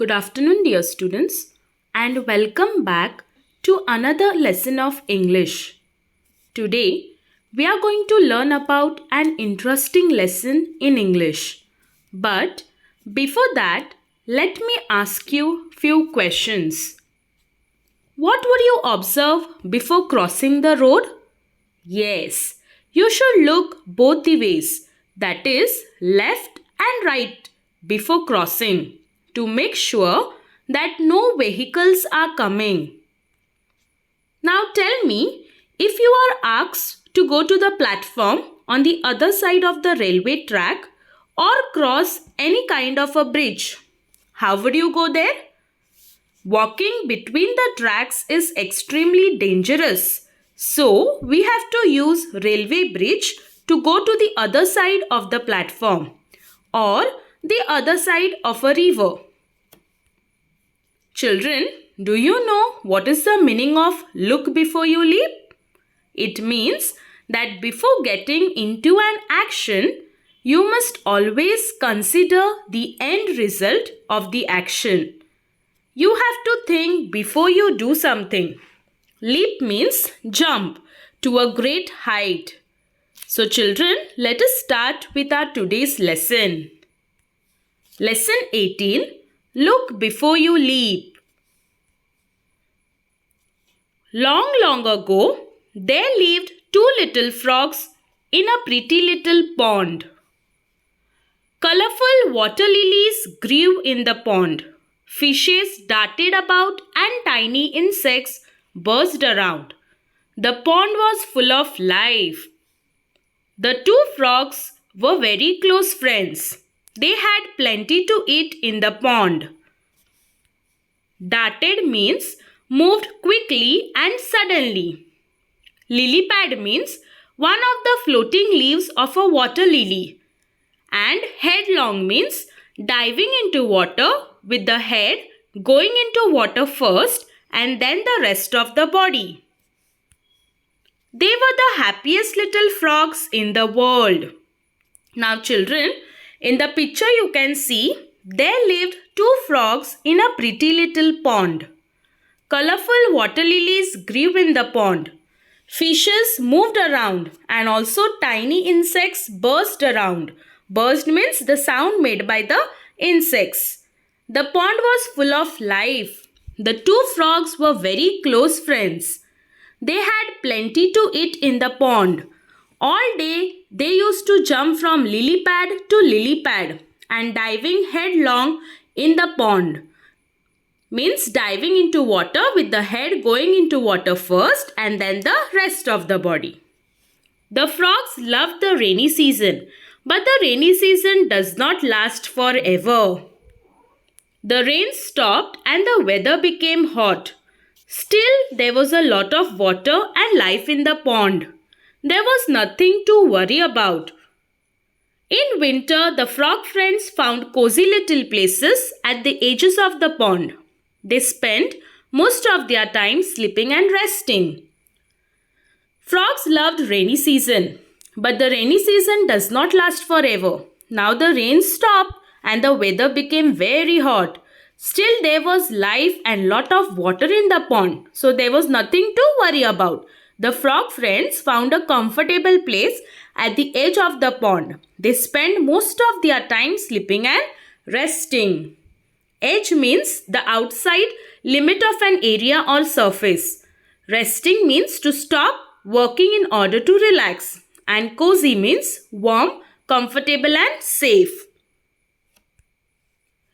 Good afternoon, dear students, and welcome back to another lesson of English. Today, we are going to learn about an interesting lesson in English. But before that, let me ask you few questions. What would you observe before crossing the road? Yes, you should look both the ways, that is, left and right, before crossing to make sure that no vehicles are coming. Now tell me, if you are asked to go to the platform on the other side of the railway track or cross any kind of a bridge, how would you go there? Walking between the tracks is extremely dangerous. So, we have to use railway bridge to go to the other side of the platform or the other side of a river. Children, do you know what is the meaning of look before you leap? It means that before getting into an action, you must always consider the end result of the action. You have to think before you do something. Leap means jump to a great height. So children, let us start with our today's lesson. Lesson 18. Look before you leap. Long, long ago, there lived two little frogs in a pretty little pond. Colorful water lilies grew in the pond. Fishes darted about and tiny insects buzzed around. The pond was full of life. The two frogs were very close friends. They had plenty to eat in the pond. Darted means moved quickly and suddenly. Lily pad means one of the floating leaves of a water lily. And headlong means diving into water with the head going into water first and then the rest of the body. They were the happiest little frogs in the world. Now children, in the picture you can see there lived two frogs in a pretty little pond. Colorful water lilies grew in the pond. Fishes moved around and also tiny insects buzzed around. Buzzed means the sound made by the insects. The pond was full of life. The two frogs were very close friends. They had plenty to eat in the pond. All day they used to jump from lily pad to lily pad and diving headlong in the pond. Means diving into water with the head going into water first and then the rest of the body. The frogs loved the rainy season, but the rainy season does not last forever. The rain stopped and the weather became hot. Still, there was a lot of water and life in the pond. There was nothing to worry about. In winter, the frog friends found cozy little places at the edges of the pond. They spent most of their time sleeping and resting. Frogs loved rainy season, but the rainy season does not last forever. Now the rain stopped and the weather became very hot. Still there was life and lot of water in the pond, so there was nothing to worry about. The frog friends found a comfortable place at the edge of the pond. They spent most of their time sleeping and resting. Edge means the outside limit of an area or surface. Resting means to stop working in order to relax. And cozy means warm, comfortable and safe.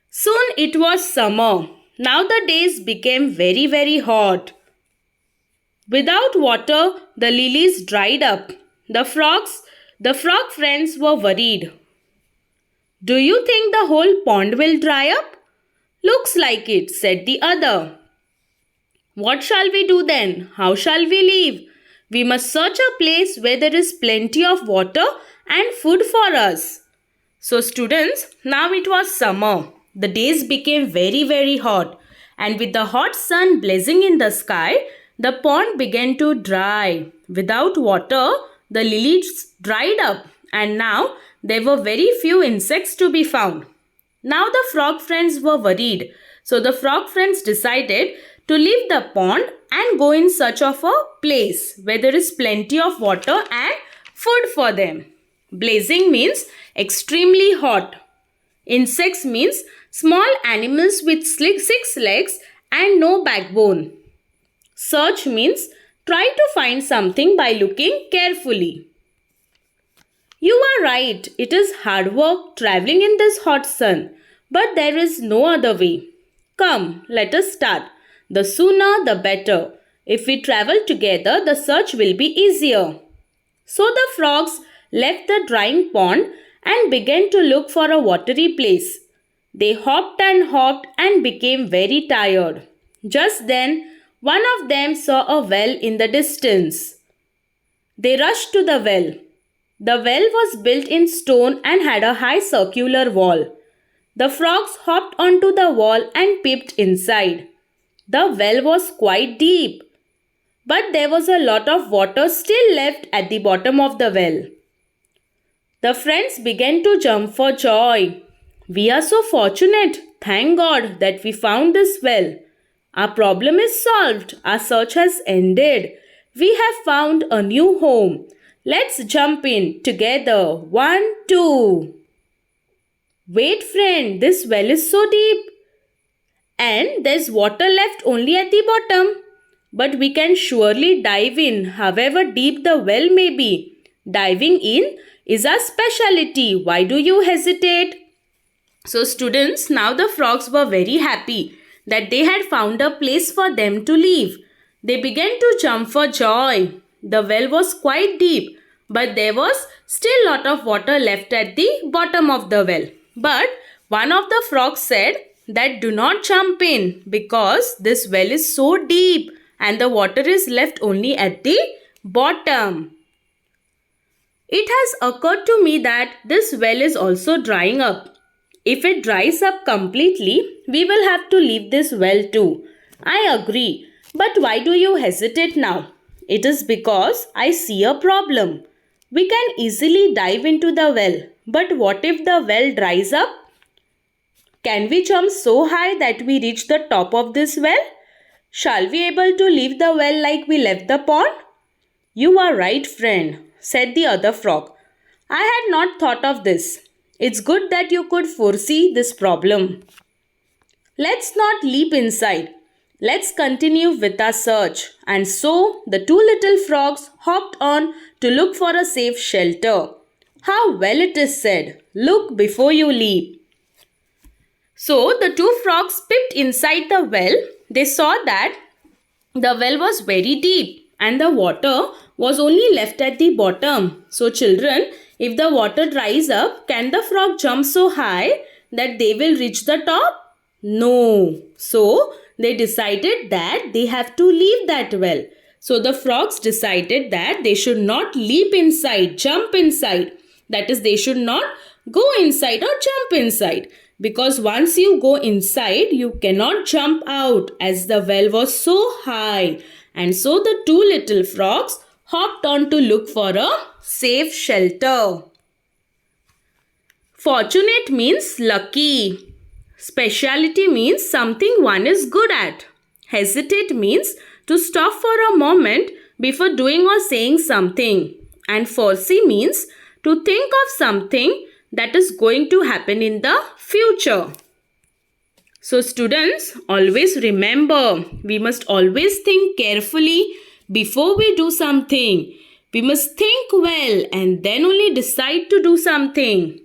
Soon it was summer. Now the days became very, very hot. Without water, the lilies dried up. The frog friends were worried. Do you think the whole pond will dry up? Looks like it, said the other. What shall we do then? How shall we live? We must search a place where there is plenty of water and food for us. So students, now it was summer. The days became very, very hot. And with the hot sun blazing in the sky, the pond began to dry. Without water, the lilies dried up. And now there were very few insects to be found. Now the frog friends were worried. So the frog friends decided to leave the pond and go in search of a place where there is plenty of water and food for them. Blazing means extremely hot. Insects means small animals with 6 legs and no backbone. Search means try to find something by looking carefully. You are right, it is hard work traveling in this hot sun, but there is no other way. Come, let us start. The sooner the better. If we travel together, the search will be easier. So the frogs left the drying pond and began to look for a watery place. They hopped and became very tired. Just then, one of them saw a well in the distance. They rushed to the well. The well was built in stone and had a high circular wall. The frogs hopped onto the wall and peeped inside. The well was quite deep, but there was a lot of water still left at the bottom of the well. The friends began to jump for joy. We are so fortunate, thank God, that we found this well. Our problem is solved. Our search has ended. We have found a new home. Let's jump in together. 1, 2. Wait, friend, this well is so deep. And there's water left only at the bottom. But we can surely dive in, however deep the well may be. Diving in is our specialty. Why do you hesitate? So students, now the frogs were very happy that they had found a place for them to live. They began to jump for joy. The well was quite deep, but there was still lot of water left at the bottom of the well. But one of the frogs said that do not jump in because this well is so deep and the water is left only at the bottom. It has occurred to me that this well is also drying up. If it dries up completely, we will have to leave this well too. I agree. But why do you hesitate now? It is because I see a problem. We can easily dive into the well. But what if the well dries up? Can we jump so high that we reach the top of this well? Shall we able to leave the well like we left the pond? You are right, friend, said the other frog. I had not thought of this. It's good that you could foresee this problem. Let's not leap inside. Let's continue with our search. And so the two little frogs hopped on to look for a safe shelter. How well it is said, look before you leap. So the two frogs peeped inside the well. They saw that the well was very deep and the water was only left at the bottom. So children, if the water dries up, can the frog jump so high that they will reach the top? No. So they decided that they have to leave that well. So the frogs decided that they should not leap inside, jump inside. That is, they should not go inside or jump inside. Because once you go inside, you cannot jump out as the well was so high. And so the two little frogs hopped on to look for a safe shelter. Fortunate means lucky. Speciality means something one is good at. Hesitate means to stop for a moment before doing or saying something. And foresee means to think of something that is going to happen in the future. So students, always remember, we must always think carefully before we do something. We must think well and then only decide to do something.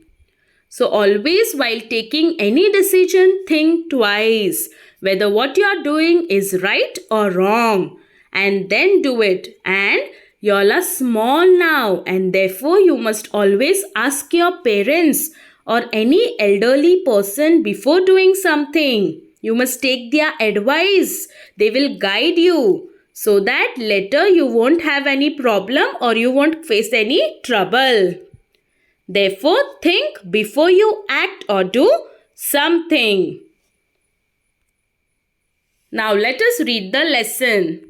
So always while taking any decision, think twice whether what you are doing is right or wrong, and then do it. And you all are small now, and therefore you must always ask your parents or any elderly person before doing something. You must take their advice. They will guide you so that later you won't have any problem or you won't face any trouble. Therefore, think before you act or do something. Now let us read the lesson.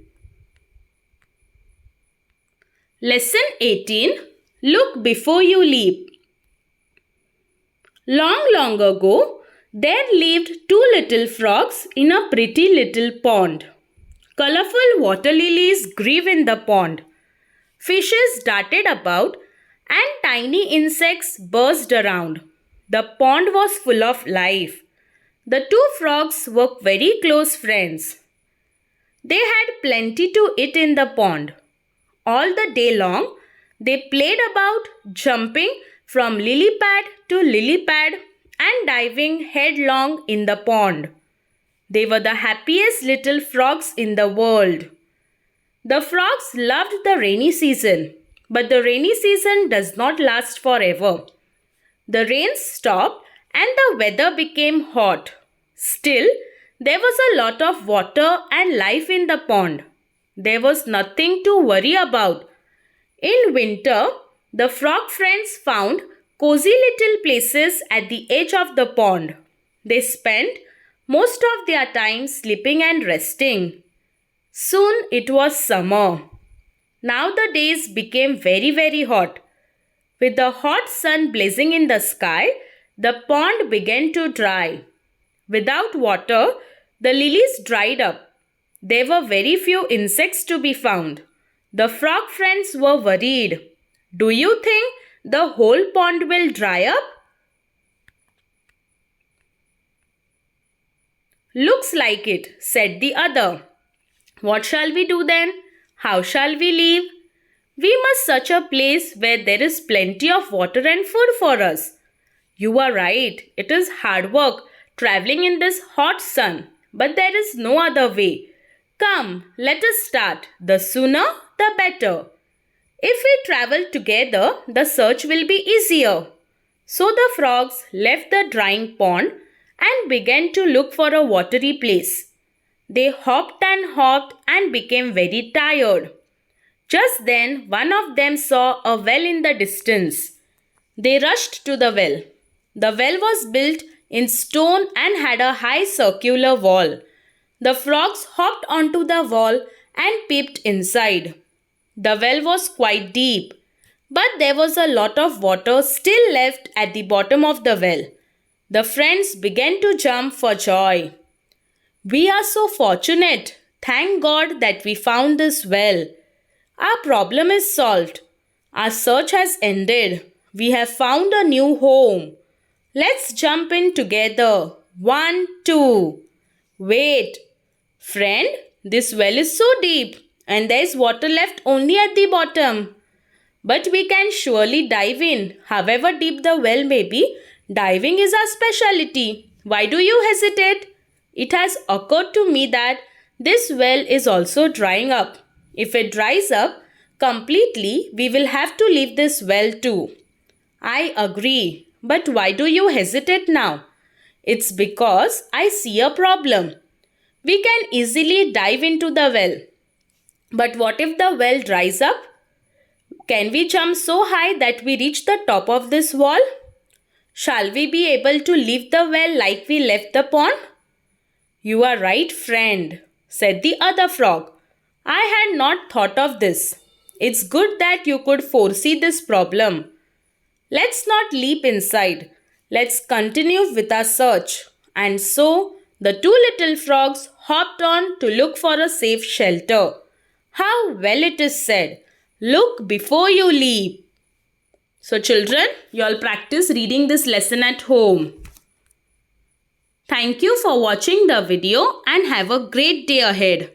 Lesson 18. Look before you leap. Long, long ago, There lived two little frogs in a pretty little pond. Colorful water lilies grew in the pond. Fishes darted about and tiny insects buzzed around. The pond was full of life. The two frogs were very close friends. They had plenty to eat in the pond. All the day long, they played about, jumping from lily pad to lily pad and diving headlong in the pond. They were the happiest little frogs in the world. The frogs loved the rainy season, but the rainy season does not last forever. The rain stopped and the weather became hot. Still, there was a lot of water and life in the pond. There was nothing to worry about. In winter, the frog friends found cozy little places at the edge of the pond. They spent most of their time sleeping and resting. Soon it was summer. Now the days became very hot. With the hot sun blazing in the sky, the pond began to dry. Without water, the lilies dried up. There were very few insects to be found. The frog friends were worried. Do you think the whole pond will dry up? Looks like it, said the other. What shall we do then? How shall we live? We must search a place where there is plenty of water and food for us. You are right. It is hard work traveling in this hot sun, but there is no other way. Come, let us start. The sooner, the better. If we travel together, the search will be easier. So the frogs left the drying pond and began to look for a watery place. They hopped and became very tired. Just then, one of them saw a well in the distance. They rushed to the well. The well was built in stone and had a high circular wall. The frogs hopped onto the wall and peeped inside. The well was quite deep, but there was a lot of water still left at the bottom of the well. The friends began to jump for joy. We are so fortunate. Thank God that we found this well. Our problem is solved. Our search has ended. We have found a new home. Let's jump in together. 1, 2. Wait. Friend, this well is so deep and there is water left only at the bottom. But we can surely dive in. However deep the well may be, diving is our specialty. Why do you hesitate? It has occurred to me that this well is also drying up. If it dries up completely, we will have to leave this well too. I agree. But why do you hesitate now? It's because I see a problem. We can easily dive into the well. But what if the well dries up? Can we jump so high that we reach the top of this wall? Shall we be able to leave the well like we left the pond? You are right, friend, said the other frog. I had not thought of this. It's good that you could foresee this problem. Let's not leap inside. Let's continue with our search. And so, the two little frogs hopped on to look for a safe shelter. How well it is said, look before you leap. So children, you all practice reading this lesson at home. Thank you for watching the video and have a great day ahead.